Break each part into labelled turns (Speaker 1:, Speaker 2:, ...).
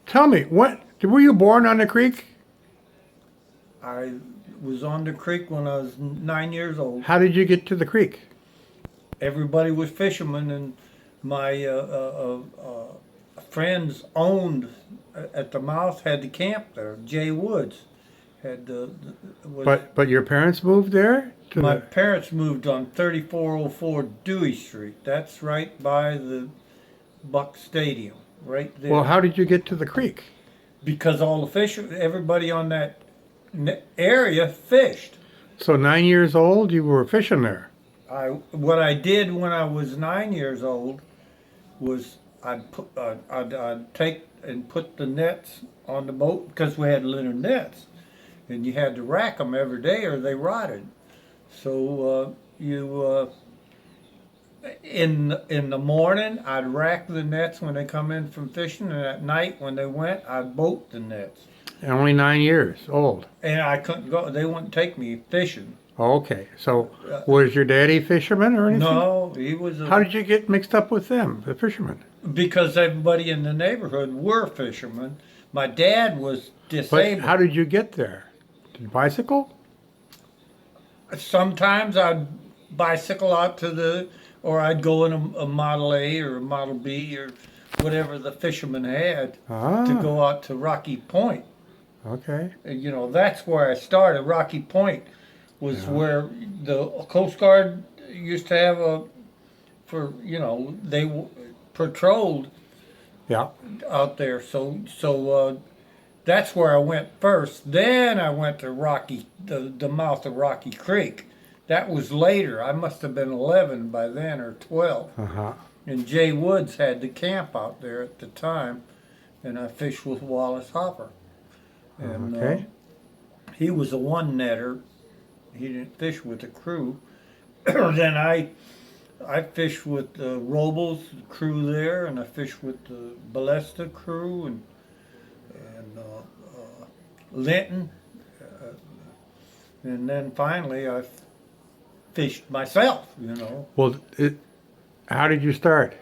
Speaker 1: Tell me, were you born on the creek?
Speaker 2: I was on the creek when I was 9 years old.
Speaker 1: How did you get to the creek?
Speaker 2: Everybody was fishermen, and my friends owned at the mouth had the camp there. Jay Woods had was
Speaker 1: But your parents moved there to
Speaker 2: my
Speaker 1: the.
Speaker 2: parents moved on 3404 Dewey Street. That's right by the Buck Stadium, right
Speaker 1: Well,
Speaker 2: there.
Speaker 1: how did you get to the creek?
Speaker 2: Because all the everybody on that area fished.
Speaker 1: So 9 years old, you were fishing there.
Speaker 2: What I did when I was 9 years old was I'd take and put the nets on the boat because we had little nets, and you had to rack them every day or they rotted. So in the morning I'd rack the nets when they come in from fishing, and at night when they went I'd boat the nets.
Speaker 1: And only 9 years old.
Speaker 2: And I couldn't go. They wouldn't take me fishing.
Speaker 1: Okay, so
Speaker 2: Uh,
Speaker 1: was your daddy fisherman or anything?
Speaker 2: no, he was
Speaker 1: How did you get mixed up with them, the fishermen?
Speaker 2: because everybody in the neighborhood were fishermen. My dad was
Speaker 1: But
Speaker 2: disabled.
Speaker 1: how did you get there? Did you bicycle?
Speaker 2: Sometimes I'd bicycle out or I'd go in a Model A or a Model B or whatever the fishermen had to
Speaker 1: Ah,
Speaker 2: go out to Rocky Point.
Speaker 1: okay.
Speaker 2: And, that's where I started. Rocky Point was where the Coast Guard used to have they patrolled
Speaker 1: Yeah.
Speaker 2: out there. So that's where I went first. Then I went to the mouth of Rocky Creek. That was later. I must have been 11 by then or 12.
Speaker 1: Uh-huh.
Speaker 2: And Jay Woods had the camp out there at the time, and I fished with Wallace Hopper. And
Speaker 1: Okay.
Speaker 2: he was a one netter. He didn't fish with the crew. Then I fished with Robles, the crew there, and I fished with the Ballesta crew and Linton, and then finally I fished myself.
Speaker 1: Well, how did you start?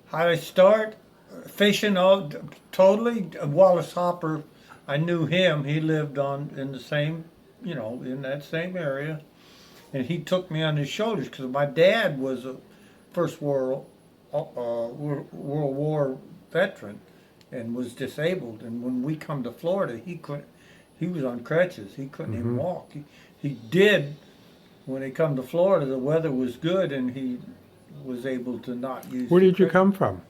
Speaker 2: How did I start fishing? All totally. Wallace Hopper, I knew him. He lived in the same, in that same area, and he took me on his shoulders because my dad was a First World War veteran and was disabled. And when we come to Florida, he couldn't. He was on crutches. He couldn't even walk. He did when he come to Florida. The weather was good, and he was able to not use.
Speaker 1: Where did you
Speaker 2: crutches.
Speaker 1: come from?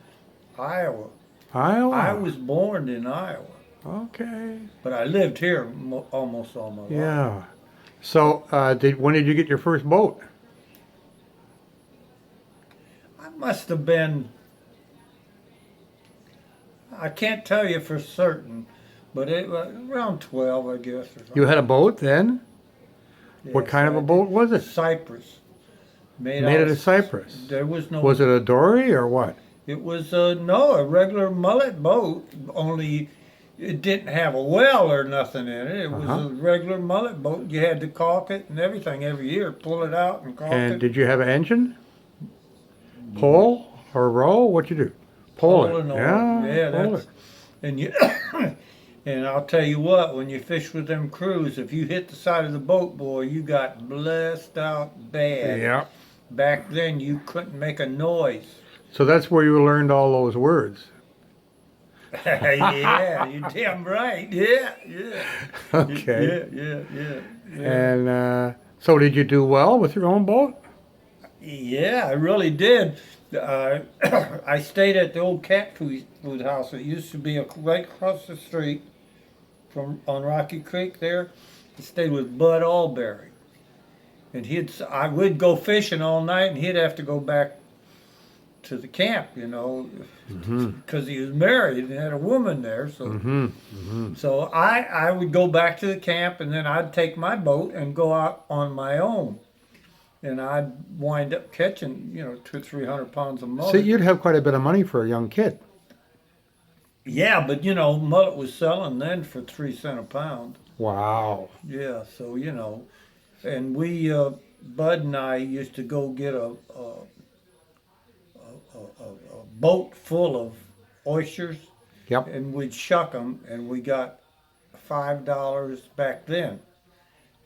Speaker 2: Iowa.
Speaker 1: Iowa.
Speaker 2: I was born in Iowa,
Speaker 1: Okay.
Speaker 2: but I lived here almost all my life.
Speaker 1: Yeah. So, when did you get your first boat?
Speaker 2: I must have been. I can't tell you for certain, but it was around 12, I guess, or something.
Speaker 1: You had a boat then? What
Speaker 2: Yes,
Speaker 1: kind of
Speaker 2: I
Speaker 1: a boat
Speaker 2: did.
Speaker 1: was it?
Speaker 2: Cypress. Made
Speaker 1: Made
Speaker 2: out
Speaker 1: out of cypress.
Speaker 2: There was no.
Speaker 1: Was it a dory or what?
Speaker 2: It was no a regular mullet boat. Only it didn't have a well or nothing in it. It was
Speaker 1: Uh-huh.
Speaker 2: a regular mullet boat. You had to caulk it and everything every year. Pull it out and caulk
Speaker 1: And
Speaker 2: it.
Speaker 1: did you have an engine? Pole or row? What'd you do? Pole it.
Speaker 2: Pulling oil.
Speaker 1: Yeah,
Speaker 2: Yeah,
Speaker 1: pole
Speaker 2: that's
Speaker 1: it.
Speaker 2: and you. And I'll tell you what, when you fish with them crews, if you hit the side of the boat, boy, you got blessed out bad.
Speaker 1: Yeah.
Speaker 2: Back then, you couldn't make a noise.
Speaker 1: So that's where you learned all those words.
Speaker 2: Yeah, you're damn right. Yeah, yeah.
Speaker 1: Okay.
Speaker 2: Yeah.
Speaker 1: And so did you do well with your own boat?
Speaker 2: Yeah, I really did. I stayed at the old cat food house. It used to be right across the street on Rocky Creek there. I stayed with Bud Alberry. And I would go fishing all night, and he'd have to go back to the camp, because he was married and had a woman there. So, so I would go back to the camp, and then I'd take my boat and go out on my own, and I'd wind up catching, 200-300 pounds of mullet.
Speaker 1: So you'd have quite a bit of money for a young kid.
Speaker 2: Yeah, but mullet was selling then for 3 cents a pound.
Speaker 1: Wow.
Speaker 2: Yeah, so and we, Bud and I used to go get a boat full of oysters
Speaker 1: Yep.
Speaker 2: and we'd shuck them, and we got $5 back then.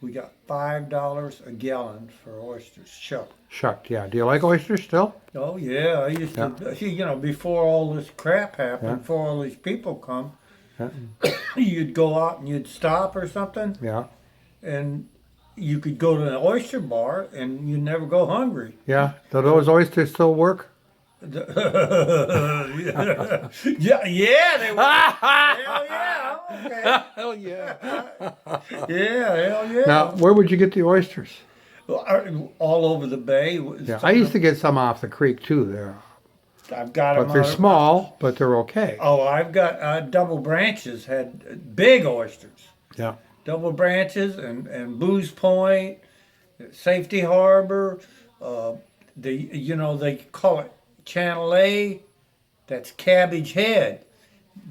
Speaker 2: We got $5 a gallon for oysters shucked.
Speaker 1: Shucked, yeah. Do you like oysters still?
Speaker 2: Oh yeah, I used to. Before all this crap happened,
Speaker 1: Yeah.
Speaker 2: before all these people come,
Speaker 1: Yeah.
Speaker 2: you'd go out and you'd stop or something,
Speaker 1: Yeah.
Speaker 2: and you could go to an oyster bar and you'd never go hungry.
Speaker 1: Yeah. Do those oysters still work?
Speaker 2: Yeah, they were. Hell yeah, okay.
Speaker 1: Hell yeah.
Speaker 2: Yeah, hell yeah.
Speaker 1: Now, where would you get the oysters?
Speaker 2: All over the bay.
Speaker 1: Yeah, I used to get some off the creek too there.
Speaker 2: I've got them.
Speaker 1: But they're small, but they're okay.
Speaker 2: Oh, I've got Double Branches had big oysters.
Speaker 1: Yeah.
Speaker 2: Double Branches and Booze Point, Safety Harbor. They call it Channel A. That's Cabbage Head.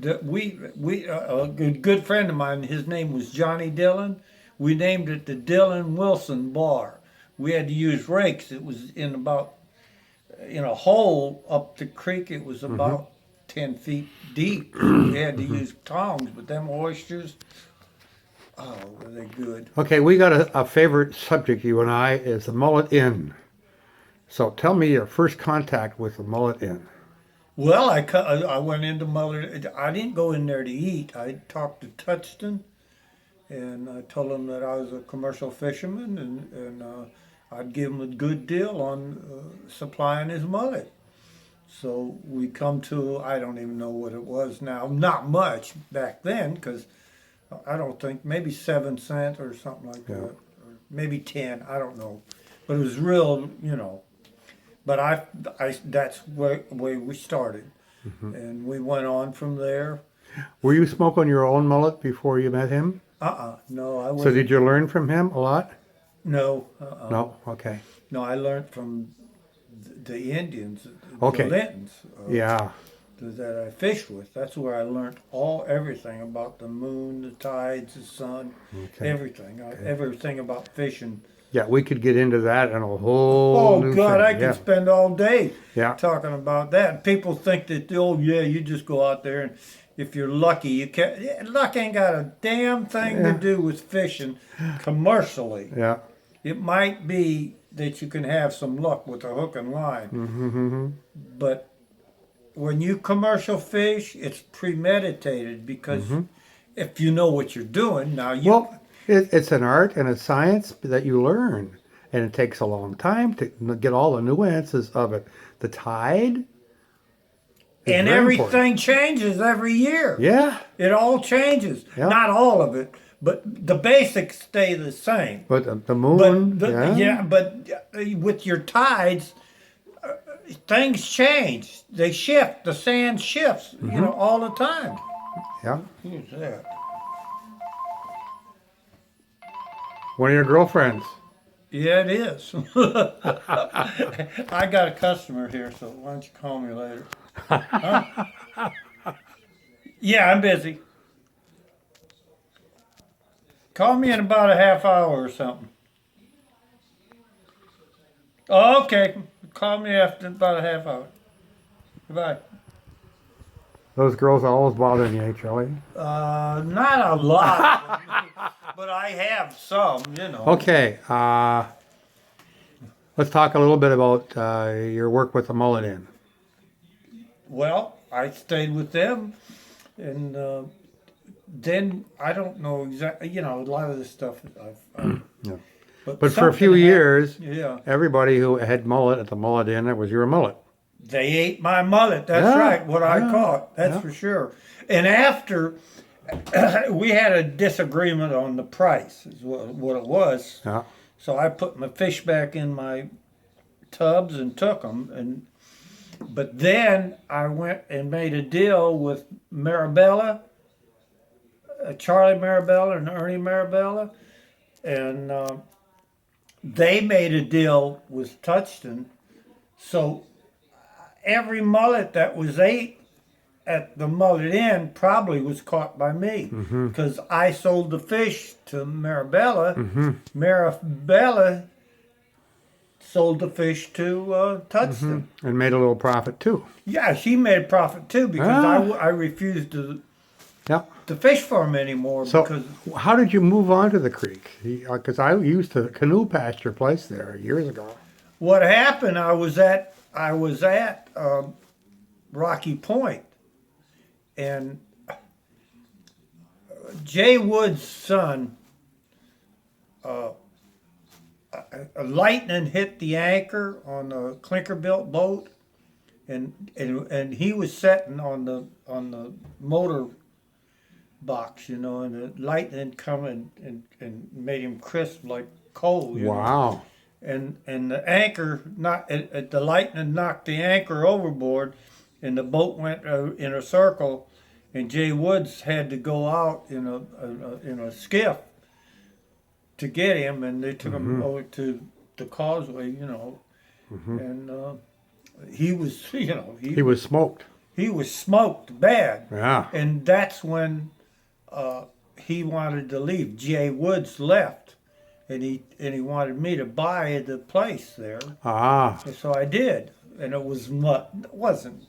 Speaker 2: A good friend of mine. His name was Johnny Dillon. We named it the Dillon Wilson Bar. We had to use rakes. It was in a hole up the creek. It was about 10 feet deep. We had to use tongs, but them oysters, oh, were they good.
Speaker 1: Okay, we got a favorite subject, you and I, is the Mullet Inn. So tell me your first contact with the Mullet Inn.
Speaker 2: Well, I went into Mullet. I didn't go in there to eat. I talked to Touchton, and I told him that I was a commercial fisherman, and I'd give him a good deal on supplying his mullet. So we come to, I don't even know what it was now, not much back then, because I don't think, maybe 7 cents or something like that, or maybe 10, I don't know. But it was real, But I that's where we started, and we went on from there.
Speaker 1: Were you smoking your own mullet before you met him?
Speaker 2: No, I wasn't.
Speaker 1: So did you learn from him a lot?
Speaker 2: No.
Speaker 1: No? Okay.
Speaker 2: No, I learned from the Indians,
Speaker 1: Okay.
Speaker 2: the Lintons,
Speaker 1: Yeah.
Speaker 2: that I fished with. That's where I learned everything about the moon, the tides, the sun,
Speaker 1: Okay.
Speaker 2: everything. Everything about fishing.
Speaker 1: Yeah, we could get into that and a whole
Speaker 2: Oh
Speaker 1: new
Speaker 2: God,
Speaker 1: thing.
Speaker 2: I could spend all day
Speaker 1: Yeah.
Speaker 2: talking about that. People think that you just go out there and if you're lucky, you can. Luck ain't got a damn thing to do with fishing commercially.
Speaker 1: Yeah.
Speaker 2: It might be that you can have some luck with a hook and line, but when you commercial fish, it's premeditated because if you know what you're doing, now you.
Speaker 1: Well, it's an art and a science that you learn, and it takes a long time to get all the nuances of it. The tide. is
Speaker 2: And
Speaker 1: very
Speaker 2: everything
Speaker 1: important.
Speaker 2: changes every year.
Speaker 1: Yeah.
Speaker 2: It all changes.
Speaker 1: Yeah.
Speaker 2: Not all of it, but the basics stay the same.
Speaker 1: But the moon.
Speaker 2: But with your tides, things change. They shift. The sand shifts, all the time.
Speaker 1: Yeah.
Speaker 2: Who's that?
Speaker 1: One of your girlfriends.
Speaker 2: Yeah, it is. I got a customer here, so why don't you call me later? Huh? Yeah, I'm busy. Call me in about a half hour or something. Oh, okay. Call me after about a half hour. Goodbye.
Speaker 1: Those girls are always bothering you, Charlie.
Speaker 2: Not a lot, but I have some,
Speaker 1: Okay. Let's talk a little bit about your work with the Mullet Inn.
Speaker 2: Well, I stayed with them, and then I don't know exactly. A lot of this stuff I've
Speaker 1: Yeah. But for a few
Speaker 2: something
Speaker 1: years,
Speaker 2: yeah,
Speaker 1: everybody who had mullet at the Mullet Inn, it was your mullet.
Speaker 2: they ate my mullet. That's
Speaker 1: Yeah,
Speaker 2: right, what I
Speaker 1: yeah,
Speaker 2: caught. That's
Speaker 1: yeah.
Speaker 2: for sure. And after we had a disagreement on the price, is what it was.
Speaker 1: Yeah.
Speaker 2: So I put my fish back in my tubs and took them. But then I went and made a deal with Marabella, Charlie Marabella and Ernie Marabella, and they made a deal with Touchton. So every mullet that was ate at the Mullet Inn probably was caught by me because I sold the fish to Marabella. Marabella sold the fish to Touchton.
Speaker 1: And made a little profit too.
Speaker 2: Yeah, she made a profit too because I refused
Speaker 1: Yeah.
Speaker 2: to fish for him anymore
Speaker 1: So,
Speaker 2: because
Speaker 1: how did you move on to the creek? Because I used to canoe past your place there years ago.
Speaker 2: what happened, I was at Rocky Point, and Jay Wood's son, a lightning hit the anchor on a clinker built boat, and he was sitting on the motor box, and the lightning come and made him crisp like coal.
Speaker 1: Wow.
Speaker 2: And the anchor the lightning knocked the anchor overboard, and the boat went in a circle, and Jay Woods had to go out in a skiff to get him, and they took him over to the causeway, and he was
Speaker 1: He was smoked.
Speaker 2: he was smoked bad,
Speaker 1: Yeah.
Speaker 2: and that's when he wanted to leave. Jay Woods left, and he wanted me to buy the place there.
Speaker 1: Ah.
Speaker 2: And so I did, and it wasn't.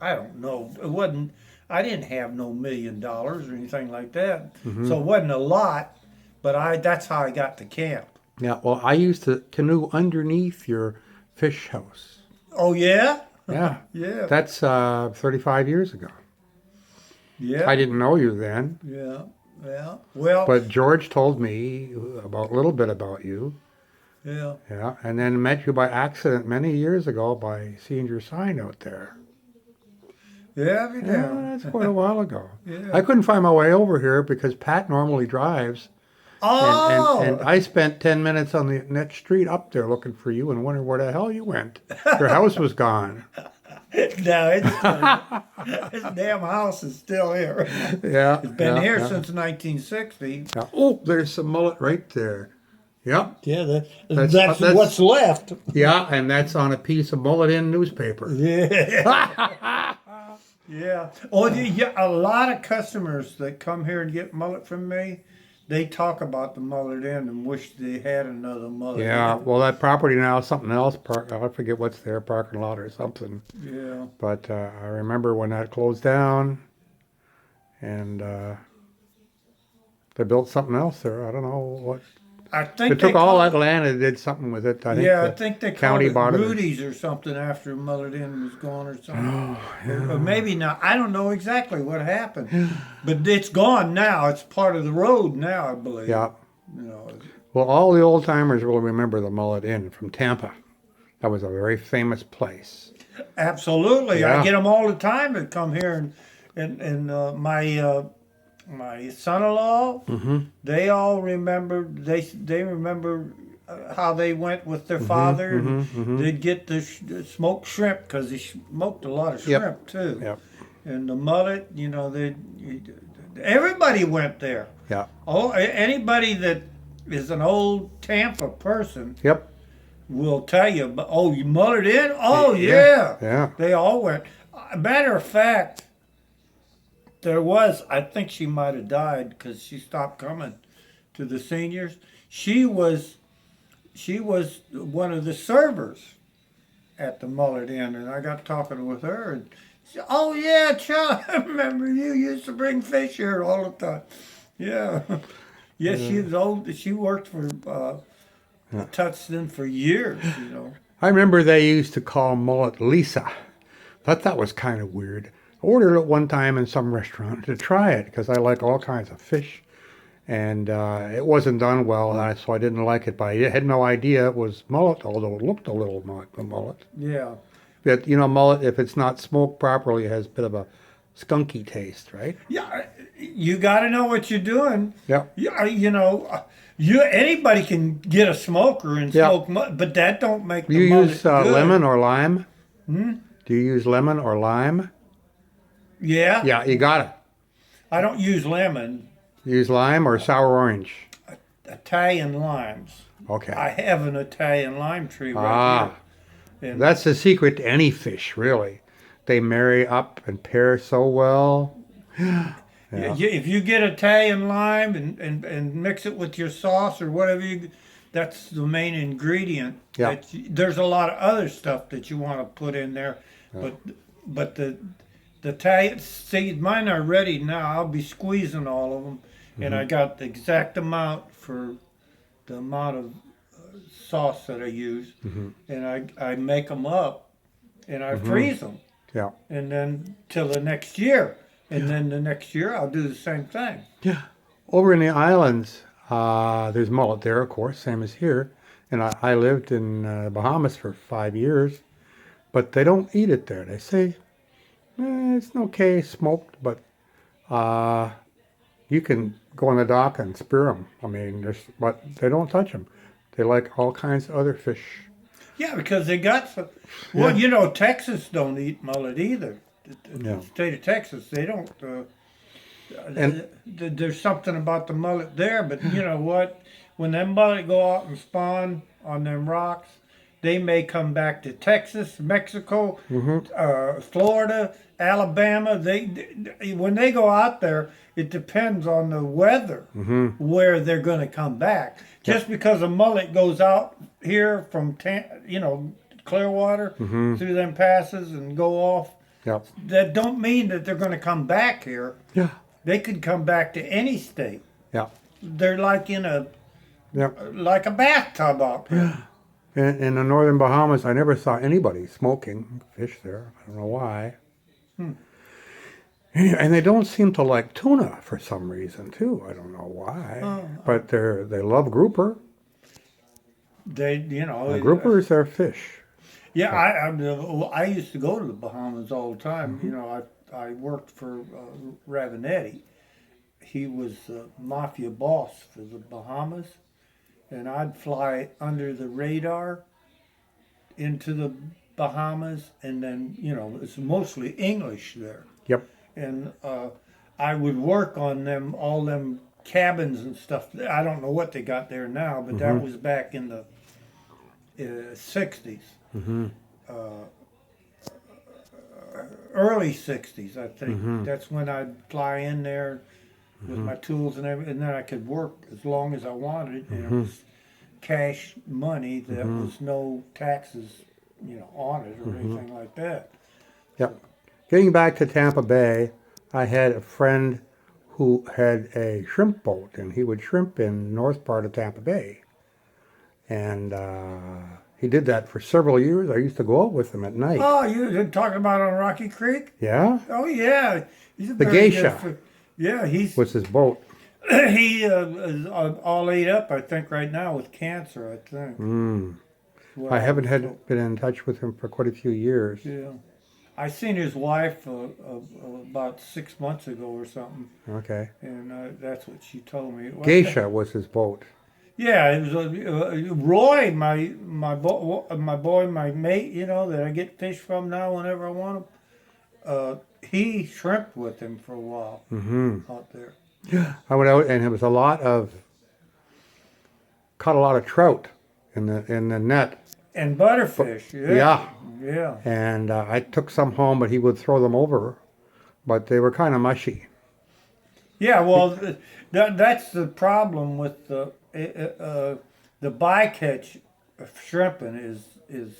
Speaker 2: I don't know. It wasn't. I didn't have no $1 million or anything like that, so it wasn't a lot. But that's how I got to camp.
Speaker 1: Yeah. Well, I used to canoe underneath your fish house.
Speaker 2: Oh yeah,
Speaker 1: Yeah.
Speaker 2: yeah,
Speaker 1: That's 35 years ago.
Speaker 2: yeah,
Speaker 1: I didn't know you then,
Speaker 2: yeah, yeah. Well,
Speaker 1: but George told me about a little bit about you.
Speaker 2: yeah.
Speaker 1: Yeah, and then met you by accident many years ago by seeing your sign out there.
Speaker 2: Yeah, every
Speaker 1: Yeah,
Speaker 2: now.
Speaker 1: that's quite a while ago.
Speaker 2: Yeah.
Speaker 1: I couldn't find my way over here because Pat normally drives,
Speaker 2: Oh,
Speaker 1: and I spent 10 minutes on the next street up there looking for you and wondering where the hell you went. Your house was gone.
Speaker 2: no, this damn house is still here.
Speaker 1: Yeah,
Speaker 2: It's been
Speaker 1: yeah,
Speaker 2: here
Speaker 1: yeah.
Speaker 2: since 1960.
Speaker 1: Yeah. Oh, there's some mullet right there. Yep.
Speaker 2: Yeah,
Speaker 1: That's-
Speaker 2: what's left.
Speaker 1: Yeah, and that's on a piece of Mullet Inn newspaper.
Speaker 2: Yeah. Yeah. Oh, yeah. A lot of customers that come here and get mullet from me, they talk about the Mullet Inn and wish they had another Mullet
Speaker 1: Yeah,
Speaker 2: Inn.
Speaker 1: well, that property now is something else. I forget what's there, parking lot or something.
Speaker 2: Yeah.
Speaker 1: But I remember when that closed down, and they built something else there. I don't know what.
Speaker 2: I think
Speaker 1: They took
Speaker 2: they
Speaker 1: all
Speaker 2: called-
Speaker 1: that land and did something with it. I think
Speaker 2: Yeah, I
Speaker 1: the
Speaker 2: think they called
Speaker 1: county
Speaker 2: it
Speaker 1: bought it.
Speaker 2: Rudy's or something after Mullet Inn was gone or something.
Speaker 1: Oh,
Speaker 2: Or maybe not. I don't know exactly what happened. But it's gone now. It's part of the road now, I believe.
Speaker 1: Yeah.
Speaker 2: You know,
Speaker 1: Well, all the old timers will remember the Mullet Inn from Tampa. That was a very famous place.
Speaker 2: absolutely.
Speaker 1: Yeah.
Speaker 2: I get them all the time that come here, and my son-in-law, they all remember. They remember how they went with their father. And they'd get the smoked shrimp because he smoked a lot of
Speaker 1: Yep.
Speaker 2: shrimp too.
Speaker 1: Yep.
Speaker 2: And the mullet, everybody went there.
Speaker 1: Yeah.
Speaker 2: Oh, anybody that is an old Tampa person
Speaker 1: Yep.
Speaker 2: will tell you. But oh, you Mullet in? Oh yeah.
Speaker 1: Yeah.
Speaker 2: They all went. Matter of fact, I think she might have died because she stopped coming to the seniors. She was one of the servers at the Mullet Inn, and I got talking with her, and she said, "Oh yeah, Charlie, I remember you used to bring fish here all the time." Yeah, yeah, she was old. She worked for Touchton for years.
Speaker 1: I remember they used to call mullet Lisa. Thought that was kind of weird. I ordered it one time in some restaurant to try it because I like all kinds of fish. And it wasn't done well, so I didn't like it. But I had no idea it was mullet, although it looked a little like a mullet.
Speaker 2: Yeah.
Speaker 1: But, mullet, if it's not smoked properly, has a bit of a skunky taste, right?
Speaker 2: Yeah, you got to know what you're doing.
Speaker 1: Yeah.
Speaker 2: Yeah, anybody can get a smoker and
Speaker 1: Yeah.
Speaker 2: smoke, but that don't make
Speaker 1: Do
Speaker 2: the
Speaker 1: you
Speaker 2: mullet
Speaker 1: use
Speaker 2: good.
Speaker 1: lemon or lime?
Speaker 2: Hmm?
Speaker 1: Do you use lemon or lime?
Speaker 2: Yeah.
Speaker 1: Yeah, you got it.
Speaker 2: I don't use lemon.
Speaker 1: You use lime or sour orange?
Speaker 2: Italian limes.
Speaker 1: Okay.
Speaker 2: I have an Italian lime tree right here. And
Speaker 1: That's the secret to any fish, really. They marry up and pair so well. Yeah.
Speaker 2: if you get Italian lime and mix it with your sauce or whatever that's the main ingredient.
Speaker 1: Yeah.
Speaker 2: There's a lot of other stuff that you want to put in there, but see, mine are ready now. I'll be squeezing all of them, and I got the exact amount for the amount of sauce that I use, and I make them up, and I freeze them,
Speaker 1: Yeah.
Speaker 2: and then till the next year, and then the next year I'll do the same thing.
Speaker 1: Yeah. Over in the islands, there's mullet there, of course, same as here. And I lived in Bahamas for 5 years, but they don't eat it there. They say it's okay smoked, but you can go on the dock and spear them. I mean, but they don't touch them. They like all kinds of other fish.
Speaker 2: Yeah, because they got some. Well, Texas don't eat mullet either. The state of Texas, they don't.
Speaker 1: And
Speaker 2: there's something about the mullet there, but you know what? When them mullet go out and spawn on them rocks, they may come back to Texas, Mexico, Florida, Alabama. When they go out there, it depends on the weather where they're going to come back. Just because a mullet goes out here from Clearwater through them passes and go off, that don't mean that they're going to come back here.
Speaker 1: Yeah.
Speaker 2: They could come back to any state.
Speaker 1: Yeah.
Speaker 2: They're like in a bathtub out there.
Speaker 1: Yeah. In the northern Bahamas, I never saw anybody smoking fish there. I don't know why. And they don't seem to like tuna for some reason too. I don't know why. But they love grouper. Groupers, they're fish.
Speaker 2: Yeah, I used to go to the Bahamas all the time. I worked for Ravenetti. He was the mafia boss for the Bahamas, and I'd fly under the radar into the Bahamas, and then it's mostly English there.
Speaker 1: Yep.
Speaker 2: And I would work on all them cabins and stuff. I don't know what they got there now, but that was back in the 60s. Early 60s, I think. That's when I'd fly in there with my tools and everything, and then I could work as long as I wanted, and it was cash money. There was no taxes, on it or anything like that.
Speaker 1: Yep. Getting back to Tampa Bay, I had a friend who had a shrimp boat, and he would shrimp in the north part of Tampa Bay. And he did that for several years. I used to go out with him at night.
Speaker 2: Oh, you're talking about on Rocky Creek?
Speaker 1: Yeah?
Speaker 2: Oh, yeah. He's
Speaker 1: The Geisha
Speaker 2: he's
Speaker 1: was his boat.
Speaker 2: he is all ate up, I think, right now with cancer, I think. Well,
Speaker 1: I haven't been in touch with him for quite a few years.
Speaker 2: Yeah. I seen his wife about 6 months ago or something.
Speaker 1: Okay.
Speaker 2: And that's what she told me.
Speaker 1: Geisha was his boat.
Speaker 2: Yeah, it was Roy, my boy, my mate, that I get fish from now whenever I want them. He shrimped with him for a while out there.
Speaker 1: Yeah. I went out, and it was caught a lot of trout in the net.
Speaker 2: And butterfish, yeah.
Speaker 1: And I took some home, but he would throw them over, but they were kind of mushy.
Speaker 2: Yeah, well, that's the problem with the bycatch of shrimping is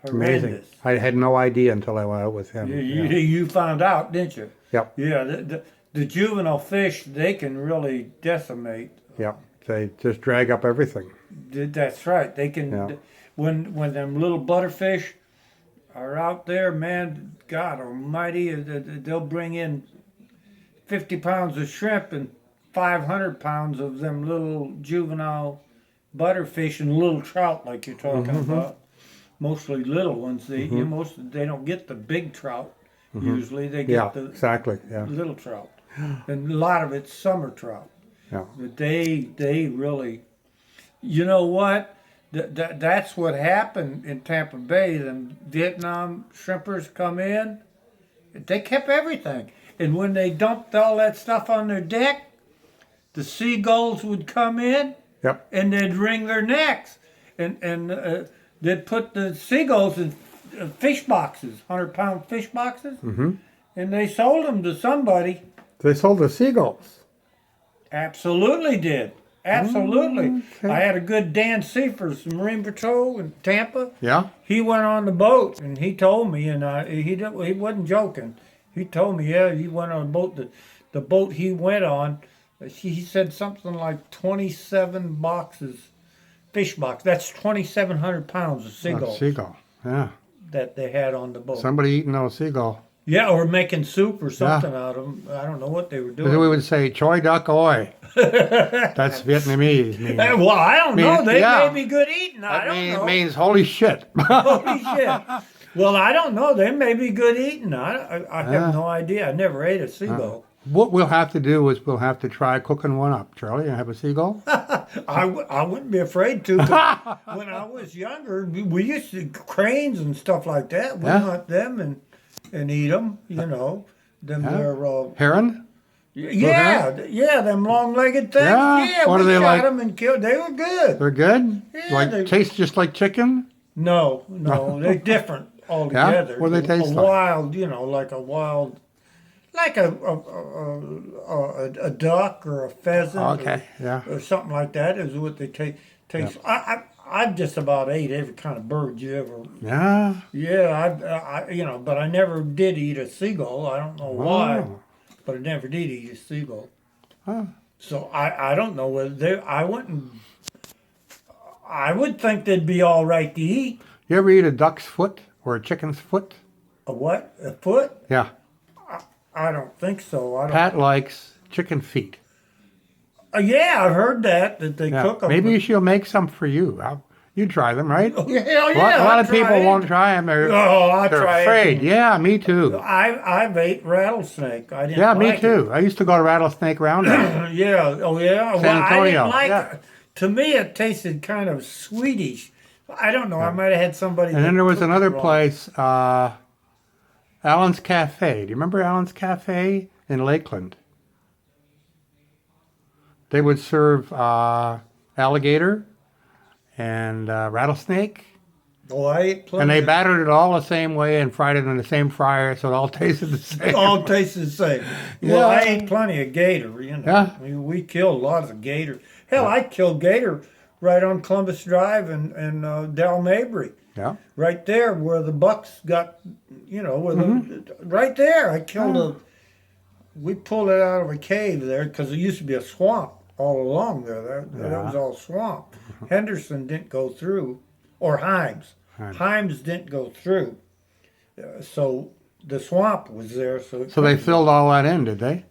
Speaker 2: horrendous.
Speaker 1: Amazing. I had no idea until I went out with him.
Speaker 2: You found out, didn't you?
Speaker 1: Yep.
Speaker 2: Yeah, the juvenile fish, they can really decimate.
Speaker 1: Yep. They just drag up everything.
Speaker 2: That's right. They can.
Speaker 1: Yeah.
Speaker 2: When them little butterfish are out there, man, God Almighty, they'll bring in 50 pounds of shrimp and 500 pounds of them little juvenile butterfish and little trout, like you're talking about. Mostly little ones. They don't get the big trout. Usually they get the little trout, and a lot of it's summer trout.
Speaker 1: Yeah.
Speaker 2: But they really, you know what? That's what happened in Tampa Bay. Them Vietnam shrimpers come in, they kept everything. And when they dumped all that stuff on their deck, the seagulls would come in and they'd wring their necks. And they'd put the seagulls in fish boxes, 100-pound fish boxes, and they sold them to somebody.
Speaker 1: They sold the seagulls.
Speaker 2: Absolutely did. Absolutely.
Speaker 1: Okay.
Speaker 2: I had a good Dan Seifers, Marine Patrol in Tampa.
Speaker 1: Yeah.
Speaker 2: He went on the boat, and he told me, and he wasn't joking. He told me, yeah, he went on a boat. The boat he went on, he said something like 27 boxes, fish box. That's 2,700 pounds of seagulls
Speaker 1: Seagull. Yeah.
Speaker 2: that they had on the boat.
Speaker 1: Somebody eating those seagull.
Speaker 2: Yeah, or making soup or something out of them. I don't know what they were
Speaker 1: Then we
Speaker 2: doing.
Speaker 1: would say choy duck oi. That's Vietnamese. Means,
Speaker 2: Well, I don't know. They
Speaker 1: yeah.
Speaker 2: may be good eating. I don't know.
Speaker 1: means holy shit.
Speaker 2: Holy shit. Well, I don't know. They may be good eating. I have no idea. I never ate a seagull.
Speaker 1: What we'll have to do is we'll have to try cooking one up. Charlie, you have a seagull?
Speaker 2: I wouldn't be afraid to. 'Cause when I was younger, we used to cranes and stuff like that. We hunt them and eat them. You know, them they're
Speaker 1: Heron?
Speaker 2: yeah, them long-legged things.
Speaker 1: Yeah.
Speaker 2: Yeah,
Speaker 1: What
Speaker 2: we
Speaker 1: are they
Speaker 2: shot
Speaker 1: like?
Speaker 2: them and killed. They were good.
Speaker 1: They're good?
Speaker 2: Yeah, they-
Speaker 1: taste just like chicken?
Speaker 2: No, they're different altogether.
Speaker 1: What do they taste
Speaker 2: a
Speaker 1: like?
Speaker 2: Wild, like a wild, like a duck or a pheasant.
Speaker 1: Okay, yeah.
Speaker 2: Or something like that is what they taste. I've just about ate every kind of bird you ever.
Speaker 1: Yeah.
Speaker 2: Yeah, but I never did eat a seagull. I don't know why,
Speaker 1: Oh.
Speaker 2: but I never did eat a seagull.
Speaker 1: Huh.
Speaker 2: So I don't know whether I wouldn't. I would think they'd be all right to eat.
Speaker 1: You ever eat a duck's foot or a chicken's foot?
Speaker 2: A what? A foot?
Speaker 1: Yeah.
Speaker 2: I don't think so. I don't.
Speaker 1: Pat likes chicken feet.
Speaker 2: Yeah, I've heard that they
Speaker 1: Yeah.
Speaker 2: cook them.
Speaker 1: Maybe she'll make some for you. You try them, right?
Speaker 2: Hell yeah!
Speaker 1: A lot of people
Speaker 2: won't.
Speaker 1: won't try them. They're,
Speaker 2: I
Speaker 1: they're
Speaker 2: tried.
Speaker 1: afraid. Yeah, me too.
Speaker 2: I've ate rattlesnake. I didn't.
Speaker 1: Yeah, me
Speaker 2: like
Speaker 1: too. I used to go to Rattlesnake Roundup.
Speaker 2: It. Yeah. Oh yeah.
Speaker 1: San
Speaker 2: Well, I
Speaker 1: Antonio,
Speaker 2: didn't like
Speaker 1: yeah.
Speaker 2: it. To me, it tasted kind of sweetish. I don't know. I might have had somebody.
Speaker 1: And then there was
Speaker 2: cooked it
Speaker 1: another
Speaker 2: wrong.
Speaker 1: place, Allen's Cafe. Do you remember Allen's Cafe in Lakeland? They would serve alligator and rattlesnake.
Speaker 2: Oh, I ate plenty.
Speaker 1: And they
Speaker 2: of-
Speaker 1: battered it all the same way and fried it in the same fryer, so it all tasted the same.
Speaker 2: It all tastes the same. Well, I
Speaker 1: Yeah.
Speaker 2: ate plenty of gator.
Speaker 1: Yeah.
Speaker 2: I mean, we killed lots of gator. Hell, I killed gator right on Columbus Drive and Del Mabry.
Speaker 1: Yeah.
Speaker 2: Right there where the bucks got, where right there. I killed we pulled it out of a cave there because there used to be a swamp all along there. That was all swamp. Henderson didn't go through, or Himes. Himes didn't go through. So the swamp was there. So
Speaker 1: They filled all that in, did they?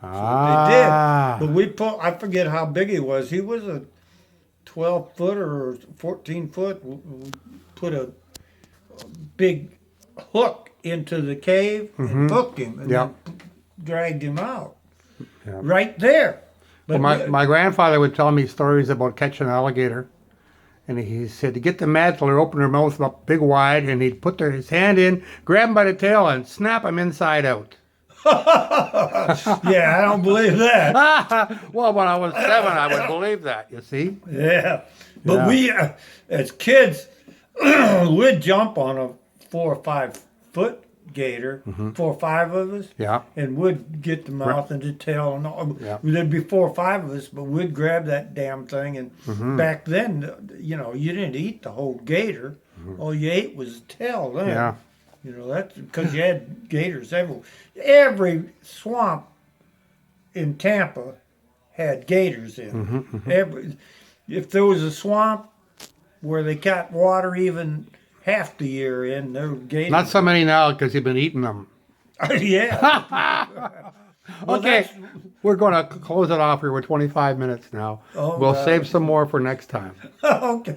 Speaker 2: They did. But we I forget how big he was. He was a 12-foot or 14-foot. We put a big hook into the cave and hooked him and then dragged him out.
Speaker 1: Yeah.
Speaker 2: Right there. But
Speaker 1: Well, my grandfather would tell me stories about catching alligator. And he said to get the mad till they open their mouth up big wide, and he'd put his hand in, grab him by the tail, and snap him inside out.
Speaker 2: yeah, I don't believe that.
Speaker 1: Well, when I was 7, I would believe that, you see?
Speaker 2: Yeah. But we, as kids, we'd jump on a 4 or 5 foot gator, 4 or 5 of us.
Speaker 1: Yeah.
Speaker 2: And we'd get the mouth and the tail and all.
Speaker 1: Yeah.
Speaker 2: There'd be 4 or 5 of us, but we'd grab that damn thing. And back then, you didn't eat the whole gator. All you ate was the tail then.
Speaker 1: Yeah.
Speaker 2: That's because you had gators everywhere. Every swamp in Tampa had gators in. If there was a swamp where they got water even half the year in, there were gators.
Speaker 1: Not so many now because you've been eating them.
Speaker 2: yeah. Well,
Speaker 1: Okay, we're going to close it off here. We're 25 minutes now.
Speaker 2: Oh,
Speaker 1: We'll
Speaker 2: God.
Speaker 1: save some more for next time.
Speaker 2: Okay.